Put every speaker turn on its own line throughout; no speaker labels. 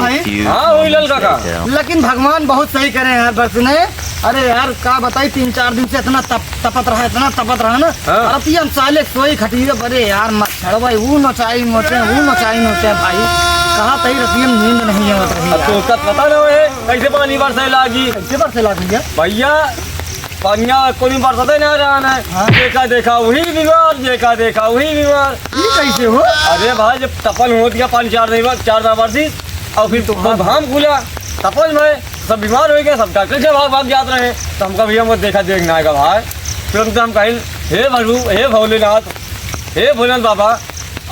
भाई।
हाँ वही लाल काका।
लेकिन भगवान बहुत सही करे यार बरसने। अरे यार का बताई 3-4 दिन से इतना तपत रहा ना।
हाँ।
अब हम साले सोई खटिए बड़े यार मच्छर भाई वो नचाई नोचे भाई। कहा तई रतियम नींद नहीं आवत रही
अब तो उसका पता ना है कैसे पानी बरसे लागी।
कैसे बरसे लागी
भैया पानिया कोई बरसते ना रहा है।
हाँ।
देखा वही बीमार
ये कैसे हो?
अरे भाई जब तपन हो गया पानी 4 बार बरसी और फिर तो घाम खुला तपन में सब बीमार हो गए। सब डॉक्टर के भाग जाते रहे तो हमका भैया मत देखना है भाई। तुरंत हम कहीं हे भोलेनाथ बाबा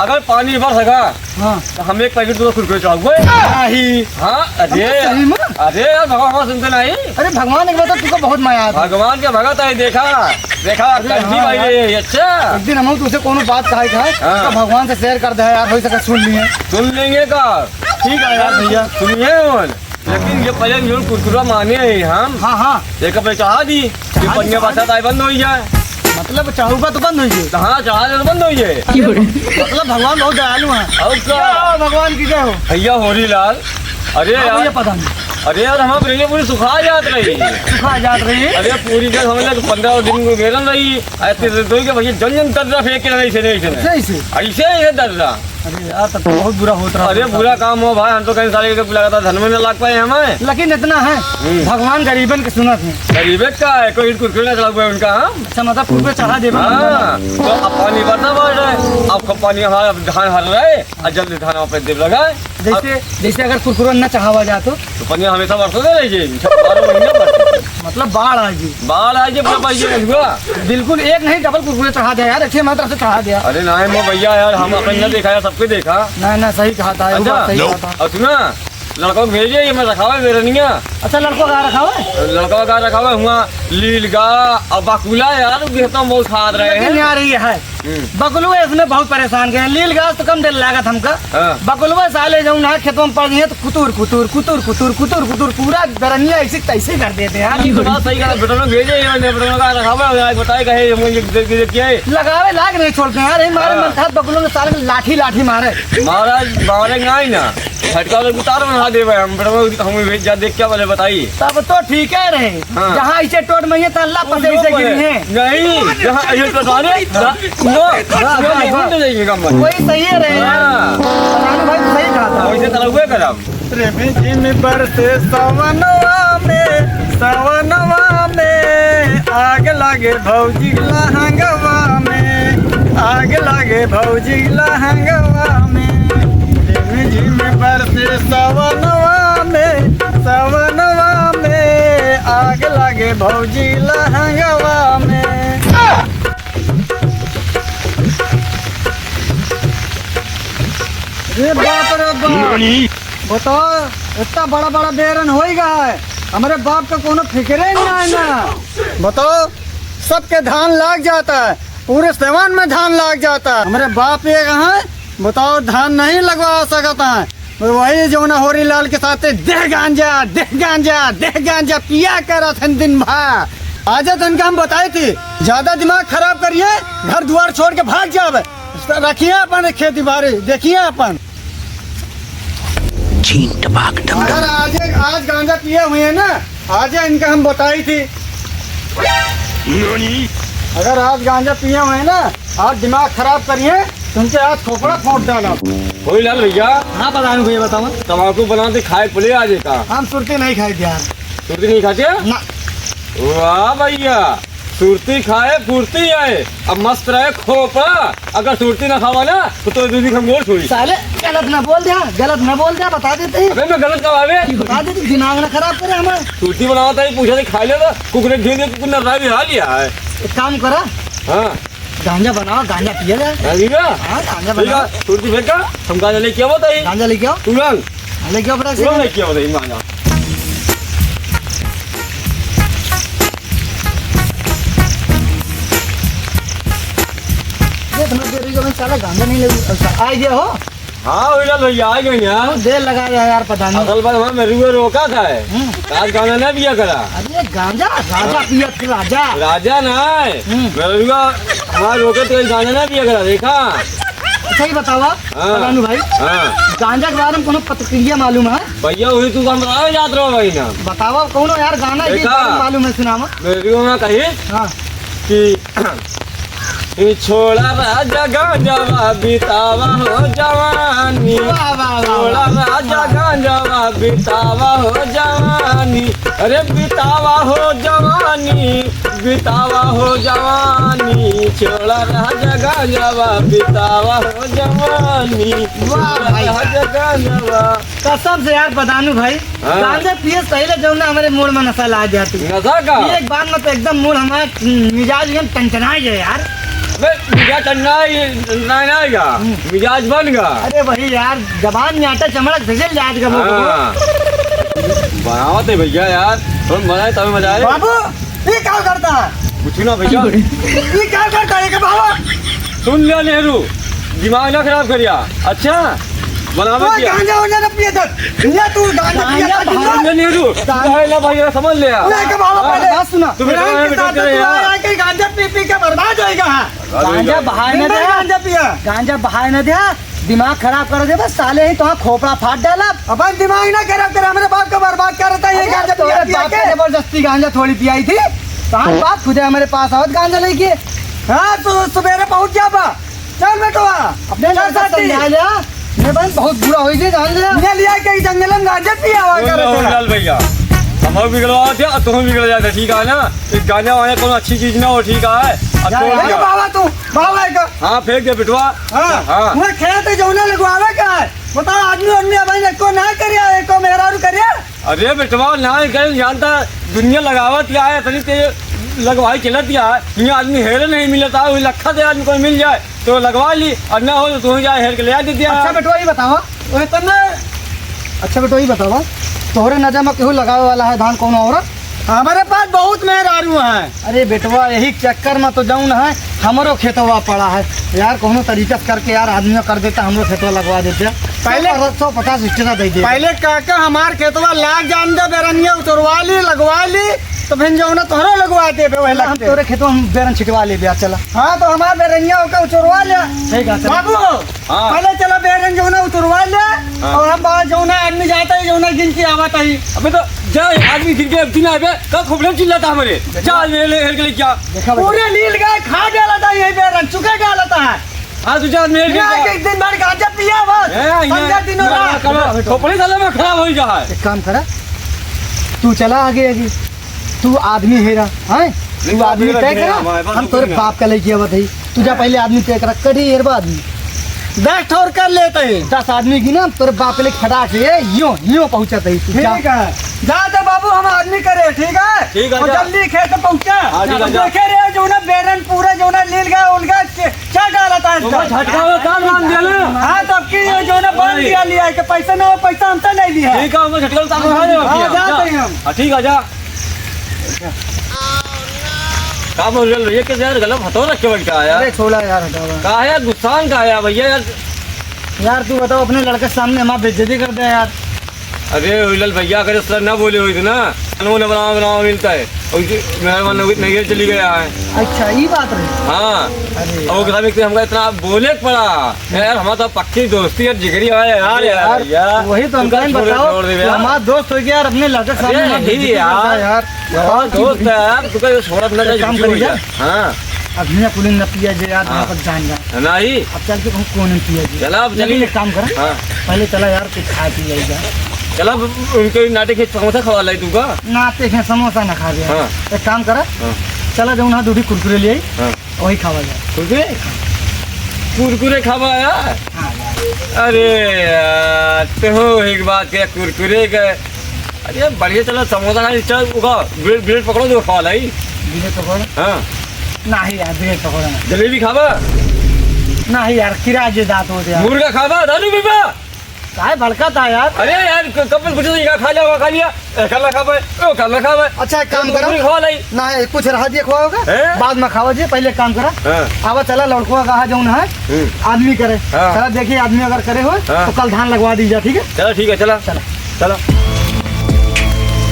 अगर पानी बरस सका
हाँ।
तो हम एक पैकेट दूध कुरकुरे चढ़ाओगे। हाँ अरे यार भगवान सुनते नहीं।
अरे भगवान एक बात तुमको बहुत माया है।
भगवान के भगत है देखा करती भाई ये अच्छा।
एक दिन हम तुझसे कोनो बात कहे
हाँ।
तो भगवान से शेयर कर दे यार हो सके
सुन लेंगे का।
ठीक है यार भैया
सुनिए लेकिन ये पहले जो कुरकुरा माने हैं हम।
हाँ
एक कपड़े चढ़ा दी ये पन्ने बरसात बंद हो जाए।
मतलब चाहूगा तो बंद हो जाए।
हाँ चढ़ा दे तो बंद हो जाए।
मतलब भगवान बहुत दयालु है।
और क्या
भगवान की जय हो
भैया होरी लाल। अरे यार
पता नहीं
अरे यार हमारे पूरी सुखा जात रही। अरे पूरी का समझ लो 15 दिन को बेरन रही ऐसे के भैया जन दर्रा फेंक के ऐसे दर्रा।
अरे यार तब तो बहुत बुरा होता रहा।
अरे बुरा काम हो भाई हम तो कहीं सारे लगातार धन में न लग पाए हमें।
लेकिन इतना है भगवान गरीबन के सुनत है।
गरीबे का है कोई कुरकुरे चला हुआ है उनका।
अच्छा मतलब कुरकुरे चढ़ा दे।
हाँ तो अब पानी बरसा बढ़ रहा है आपका पानी हमारा धान हर रहा है और जल्दी धान पे देव लगा है।
जैसे अगर कुरकुरा न चाहवा जाए तो
पानी हमेशा बरसो दे रही 12 महीना बरसे।
मतलब बाढ़ आएगी
पूरा पैसे
बिल्कुल एक नहीं डबल कुरकुरे चढ़ा दिया यार। अच्छे मात्रा से चढ़ा दिया।
अरे ना है भैया यार हम अपने न देखा सबको देखा।
ना सही कहा था।
अच्छा
सही कहा था।
और सुना लड़का को भेजिए ये मैं रखा हुआ मेरा नहीं है।
अच्छा लड़का कहाँ रखा हुआ है?
लड़का का रखा हुआ हुआ लीलगा और बकुला यार बहुत खाद रहे हैं
यार ये है बकुलवा इसमें बहुत परेशान गए। लील घास तो कम देर लागत हमका। बकुलवा साले जो ना खेतों में पड़ गए तो कुतुर पूरा दरनिया ऐसे तैसे कर देते यार।
सही कहा बेटा भेजे रखा हुआ बताए कहे
लगावे लाग नहीं छोड़ते यार। मारे मन था बकुलों ने साले लाठी मारे
मारेंगे ना झटका उतार बना दे हम भेज जा देख क्या बोले बताइए।
तब तो ठीक है रहे जहाँ ऐसे टोट में ये तल्ला पसे से गिरी है नहीं
जहाँ ऐसे टोटाने
वही सही है रहे भाई सही कहा था।
वैसे तरह हुए कर
में बरसे सवनवा में आग लागे भौजी लहंगवा में आग लागे भौजी लहंगवा में में बरसे सवनवा में आग लागे भौजी लहंगवा में। रे बाप रे बाप बताओ इतना बड़ा बेरन हो गया है। हमारे बाप का कोनो फिक्रे नहीं है ना। बताओ सबके धान लाग जाता है पूरे सेवन में धान लाग जाता है। हमारे बाप ये कहाँ बताओ धान नहीं लगवा सकता है। वही जो ना होरी लाल के साथ देह गांजा पिया कर दिन भर आजा धन का हम बताए थे ज्यादा दिमाग खराब करिए घर द्वार छोड़ के भाग जावे। रखिए अपन खेती बाड़ी देखिए अपन। अगर आज गांजा पिए हुए हैं ना आज इनका हम बताई थी। अगर आज गांजा पिए हुए हैं ना आज दिमाग खराब करिए तुमसे आज खोपड़ा फोड़ डाला।
कोई लाल भैया
हाँ बता भैया बताओ
तम्बाकू बनाते खाए पड़े आज का।
हम सुरती नहीं खाए यार।
सुरती नहीं खाते
ना।
वाह भैया सुरती खाए फुर्ती आए अब मस्त रहे खोपड़ा। अगर सुरती ना खावा ना तो दूधी कमजोर छोड़ी।
साले गलत न बोल दिया बता देते हैं।
अबे मैं गलत कब
बता देते दिमाग ना खराब करे हमारे।
सुरती बनाता है पूछा खा लिया कुकरे घेरे कुकुर ना लिया है। एक
काम करा
हाँ
गांजा बनाओ गांजा पिया जाए। गांजा बनाओ
सुरती फेंका हम गांजा लेके आओ बताइए।
गांजा लेके आओ
तुरंत
लेके आओ
लेके आओ बताइए गांजा।
साला गांजा नहीं लगी आ गया हो।
हाँ भैया आ गए यार
देर लगा यार पता नहीं।
असल बात मेरे रोका था आज गांजा नहीं पिया करा।
अरे गांजा राजा पिया
राजा ना हमारे रोके तो गांजा नहीं पिया करा देखा।
अच्छा ही बतावा
हाँ।
पलानू भाई,
हाँ
गांजा के बारे में कोनो प्रतिक्रिया मालूम है?
भैया वही तू काम बताओ याद रहो भाई ना
बतावा कौनो यार गाना के
देखा।
बारे में मालूम है, सुनावा।
मेरे को ना कही
हाँ
कि छोड़ा राजा गांजावा बितावा हो जवानी,
वाह वाह वाह
छोड़ा राजा गांजावा बितावा हो जवानी, अरे बितावा हो जवानी, बितावा हो जवानी, छोड़ा राजा गांजावा बितावा हो जवानी,
वाह भाई।
राजा गांजावा।
कसम से यार बदानू भाई,
हाँ।
गांजा पिए पहले जो ना हमारे मूड में नशा ला जाती है।
नशा का
एक बार में तो एकदम मूड हमारा मिजाज एकदम टनटना गया यार।
मिजाज ठंडा आएगा, मिजाज बन गया।
अरे वही यार, जबान में आटा चमड़क फिसल जाएगा वो।
हाँ। बनावत है भैया यार, तुम बनाए तभी मजा आए।
बाबू ये क्या करता है?
पूछी ना भैया,
ये क्या करता है कि बाबू?
सुन लिया नेहरू, दिमाग ना खराब करिया। अच्छा बनावे
तू
किया
गांजा वांजा न पिए तक। ये तू गांजा पिया था
सुन नेहरू, पहला भैया समझ लिया।
के बाबू पहले बात सुना।
तुम
मेरा
इतना
के साथ
बेटा
तू
यार।
आया कि गांजा पी पी के बर्बाद होएगा।
गांजा बहाए न
दिन भर
दे,
गांजा पिया।
गांजा बहाए न दे, दिमाग खराब कर दे बस साले ही तो खोपड़ा फाट डाला।
अपन दिमाग ना खराब कर, हमारे बाप का बर्बाद कर रहा है ये गांजा
तोरे
पिया पिया
बाप
के।
ने जबरदस्ती गांजा थोड़ी पियाई थी। कहाँ बात खुदे हमारे पास आवत गांजा लेके
हाँ तू सवेरे पहुंच जा बा। चल बेटवा
अपने
चल
लड़का
साथी।
समझा लिया। मैं बहन बहुत बुरा हुई थी जान लिया।
ये लिया के जंगल में गांजा पिया हुआ कर रहा है।
लाल भैया हम बिगड़वा थे और तुम बिगड़ जाते, ठीक है ना। एक गांजा वाने कोनो अच्छी चीज ना हो, ठीक है। अब छोड़
अरे
दिया।
बाबा तू बाबा का
हाँ फेंक दे बिटवा।
हाँ
हाँ
मैं खेत जौना लगवावे का है। बताओ आदमी आदमी अब को ना करिया एको मेहरा करिया।
अरे बेटवा ना कहीं जानता दुनिया लगावत क्या है, तनी ते लगवाई चलत क्या है। यहाँ आदमी हेरे नहीं मिलता, वही लखा दे आदमी कोई मिल जाए तो लगवा ली, और ना हो तो तू जाए हेर के ले आ दे दिया।
अच्छा बेटवा ये बताओ,
ओए तन्ने
अच्छा बेटवा ये बताओ, तोहरे नजर में केहू लगावे वाला है धान कौन औरत?
हमारे पास बहुत मेहरारू हैं।
अरे बेटवा यही चक्कर में तो जाऊन है, हमरो खेतवा पड़ा है यार। कोनो तरीका से करके यार आदमी कर देता, हमरो खेतवा लगवा देते।
पहले
150 एक्स्ट्रा दे दे।
पहले काका हमार खेतवा लाग जान दे, बेरनिया उतरवा ली लगवा ली तो फिर जौना तोहरा लगवा दे वही
हम
लगते।
तोरे खेतवा हम बेरन छिटवा ले बिया चला।
हाँ तो हमार बेरनिया होकर उतरवा लिया।
ठीक है चला।
बाबू
हाँ।
पहले चलो बेरन जौना उतरवा लिया और हम बाहर जौना आदमी जाता है जौना गिन के आवत है।
अबे तो जा आदमी गिर के दिन आए कब खोपड़े चिल्लाता हमारे, जा ले हेर के ले क्या।
देखा बेटा,
पूरे नील गाय खा डाला था यही बेरन चुके डालता है।
हाँ तुझे मेरे
यहाँ के दिन भर गांजा पिया बस 15 दिनों रात।
खोपड़ी साले में खराब हो जा है।
एक काम करा, तू चला आगे आगे, तू आदमी हेरा है, तू आदमी तय करा। हम तोरे बाप का लेके आवत है, तू जा पहले आदमी तय करा, कड़ी हेरबा आदमी
10 ठोर कर लेते हैं।
10 आदमी की ना तोरे बाप के लिए फटाक से यूं पहुंचत है। तू जा।
ठीक है जा तो बाबू हम आदमी करे, ठीक है।
ठीक है,
और
जा।
जल्दी खेत पहुंचा।
हाँ, ठीक है, जा।
देखे रे जो ना बेरन पूरा जो ना लील गया उनका क्या डाला था इसका।
झटका में काम मान दिया ना।
हाँ तो अब की ये जो ना बंद दिया लिया है कि पैसा ना हो, पैसा हमसे नहीं लिया है।
ठीक है मैं झटका में काम खा
हाँ, जाते हैं हम।
हाँ ठीक है जा। काम हो रहा है ये कैसे यार, गलत हथो रख के बैठा है
अरे
यार।
छोड़ा यार, हटावा
कहा है गुस्सान का है भैया यार।
यार। तू बताओ, अपने लड़के के सामने हमारा बेइज्जती कर दे यार।
अरे उलल भैया अगर इस तरह ना बोले हुई थी ना, उन्होंने बनावा मिलता है और मेहरबान नहीं चली गया है।
अच्छा ये बात रही।
हाँ
अरे
और कसम एक हमका इतना बोले पड़ा यार, हमारा तो पक्की दोस्ती है, जिगरी है यार। यार यार
वही तो हम कहें, बताओ कि हमारा दोस्त हो गया यार, अपने लड़के के सामने हमारा बेइज्जती करता है यार।
यार दोस्त है यार, तू का छोड़ा ना
काम करिए।
हाँ
अभी पुलिस न पिया जे यार,
हाँ।
यहाँ पर जान जा।
नहीं
अब चल के कौन न पिया जे।
चला अब
लेकिन
चलिए।
एक काम कर,
हाँ
पहले चला यार कुछ खा पी जाए जा।
चला उनके नाटे के समोसा खवा लाई तू का।
नाते हैं समोसा न खा गया।
हाँ।
एक काम करा,
हाँ।
चला जाऊँ ना दूधी कुरकुरे ले आई,
हाँ
वही खावा जाए।
कुरकुरे खावा यार।
हाँ यार।
अरे यार तो एक बात क्या कुरकुरे का, अरे बढ़िया चलो समोसा खा चल उगा, ब्रेड पकड़ो जो खवा लाई।
बीड़े पकौड़ा
हाँ
नहीं यार, बीड़े पकौड़ा नहीं।
जलेबी खावा,
नहीं यार, किराए जे दांत हो गया।
मुर्गा खावा, दारू पीवा।
काहे भड़का था यार।
अरे यार कब पूछे तो ये खा लिया खा लिया, कल खा पाए कल खा पाए।
अच्छा एक काम करा,
खवा लाई।
नहीं कुछ रहा दिया खुआ होगा,
हैं?
बाद में खावा जे। पहले एक काम करा,
हाँ
आवा चला लड़कों कहा जाऊँ है, आदमी करे।
हाँ।
चला देखिए आदमी अगर करे हो
हाँ।
तो कल धान लगवा दीजिए, ठीक है।
चलो ठीक है चला
चला।
चलो।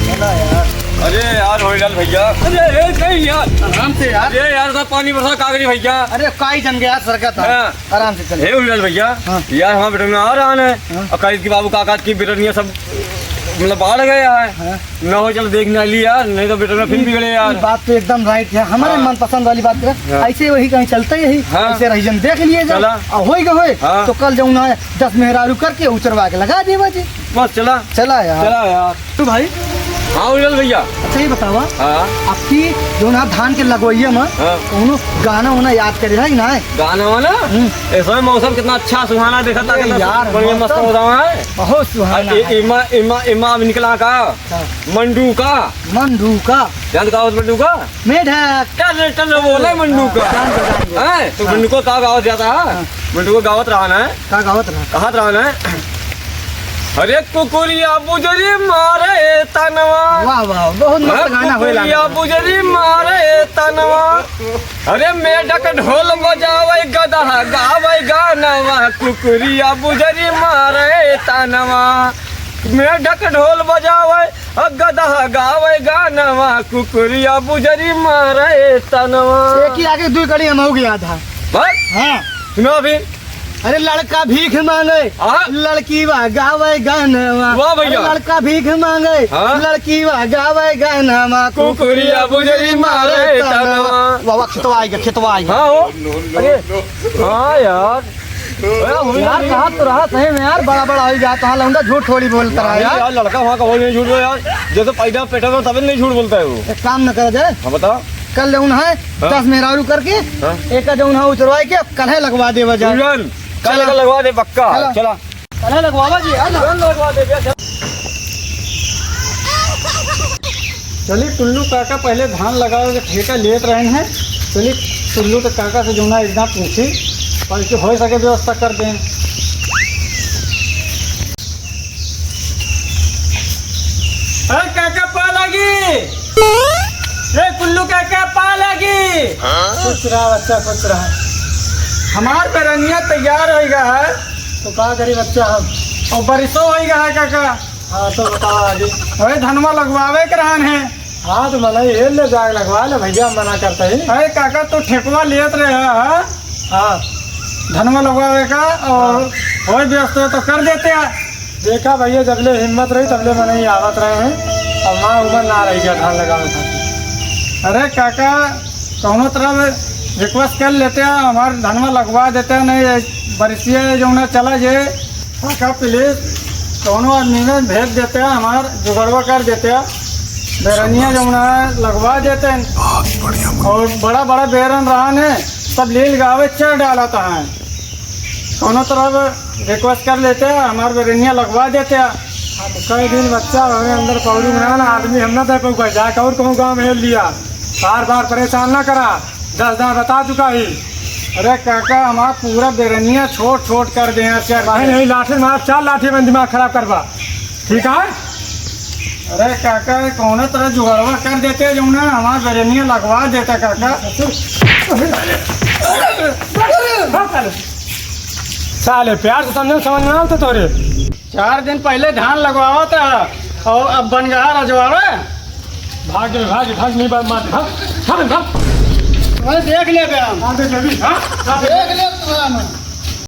चला यार।
अरे यार होइलाल भैया, अरे नहीं यार,
आराम से यार।
अरे यार सब पानी बरसा कागरी भैया।
अरे काई जम गया सड़का था।
हाँ।
आराम से चल।
हे होइलाल भैया,
हाँ।
यार हमारा बेटा में आ रहा है और कल की बाबू काका की बेटनिया सब मतलब बाढ़ गया है।
हाँ।
न हो चल देखने ली यार, नहीं तो बेटा में फिर बिगड़े यार।
ये बात तो एकदम राइट है, हमारे
हाँ।
मनपसंद वाली बात है।
हाँ।
ऐसे वही कहीं चलते यही,
हाँ।
ऐसे रही जन देख लिए
चला।
होए
हाँ।
तो कल जाऊँ ना 10 मेहरारू करके उचरवा के लगा दिए बाजी।
बस चला
चला यार।
चला यार।
तू भाई
हाँ होइलाल भैया।
अच्छा ये बतावा,
हाँ
आपकी जो ना धान के लगवैया में
हाँ।
कौनो गाना वाना याद करे है कि ना?
गाना वाला इस समय मौसम कितना अच्छा सुहाना देखा था,
अरे यार,
बढ़िया मस्त
मौसम।
मौसम है।
बहुत सुहाना है।
इमा इमा इमा अब निकला का
हाँ।
मंडू का,
मंडू का
याद का मंडू का
मेढक
चल चल बोला मंडू का
जान को जान
है तो मंडू को का गावत जाता है, मंडू को गावत रहना है,
का गावत रहा।
कहाँ रहना है। अरे कुकुरिया बुजरी मारे तनवा,
वाह वाह बहुत मस्त गाना होए
कुकुरिया बुजरी मारे तनवा, अरे मेढक ढोल बजावे गधा गावे गानवा, कुकुरिया बुजरी मारे तनवा, मेढक ढोल बजावे गधा गावे गानवा, कुकुरिया बुजरी मारे तनवा।
एक ही आगे 2 कड़ी हम हो गया था।
बस
हाँ।
सुनो अभी।
अरे लड़का भीख मांगे,
हाँ।
लड़की वा गावे गानवा।
वाह भैया।
अरे लड़का भीख मांगे,
हाँ।
लड़की वा गावे गानवा,
कुकुरिया बुजरी मारे तनवा।
वाह खेतवा आएगा, खेतवा आएगा।
हाँ हो अरे हाँ यार
यार कहा तो रहा सही में यार, बड़ा बड़ा हो जाता है लौंडा, झूठ थोड़ी बोलता रहा यार।
यार लड़का वहाँ का बोल नहीं झूठ बोला यार, जैसे पैदा पेटा में तभी नहीं झूठ बोलता है वो।
एक काम न कर जाए,
हाँ बताओ।
कल जौन है 10 मेहरारू करके
हाँ।
एक जौन है उचरवाई के कल है लगवा दे बजा।
तुरंत
चला।
कल लगवा दे पक्का।
चला।
चला
कल है लगवावा जी यार।
तुरंत लगवा दे भैया, चल।
चलिए टुल्लू काका पहले धान लगाओ के ठेका लेट रहे हैं। चलिए टुल्लू के काका से जो ना एकदम पूछी और इसके हो सके व्यवस्था कर दें। अरे काका पा लगी, अरे कुल्लू काका पा लगी। कुछ रहा बच्चा कुछ रहा, हमार बेरनिया तैयार हो गया है तो का करी बच्चा हम, और बरिशो हो गया है काका। हाँ तो बताओ आगे। अरे धनवा लगवावे के रहन है। हाँ तो मला ये ले जाके लगवा ले भैया, मना करते ही। अरे काका तो ठेकवा लेत रहे है। हाँ धनवा लगवावे का और हो व्यस्त तो कर देते हैं। देखा भैया जबले हिम्मत रही तबले मैंने ही आवत रहे हैं, और माँ उमर ना रही गया धान लगावे था। अरे काका कौनो तरह रिक्वेस्ट कर लेते हैं, हमारे धनवा लगवा देते हैं, नहीं बरसिए जो ना चला जाए काका प्लीज कौनो आदमी में भेज देते हैं, हमार जुगड़वा कर देते हैं, बेरनिया जो ना लगवा देते हैं। और बड़ा बड़ा बेरन रहा है सब लील गावे चढ़ डालता है, कौनो तरह रिक्वेस्ट कर लेते हैं, हमारे बेरनिया लगवा देते हैं। कई दिन बच्चा हमें अंदर पौड़ी में ना आदमी हम ना दे पाऊँ जाकर और कहूँ गाँव में लिया, बार बार परेशान ना करा, 10 दार बता चुका ही। अरे काका हमारा पूरा बेरनिया छोट छोट कर दे यार। नहीं लाठी मार, 4 लाठी में दिमाग खराब करवा, ठीक है। अरे काका कौन तरह जुगाड़वा कर देते जो ना हमारा बेरनिया लगवा देता काका। साले प्यार से समझ में आता तोरे। 4 दिन पहले धान लगवावा था और अब बन गया रजवाड़ा। भाग नहीं बात मार भाग।
अरे देख ले बे हम।
देख ले
देख ले तुम्हारा मन।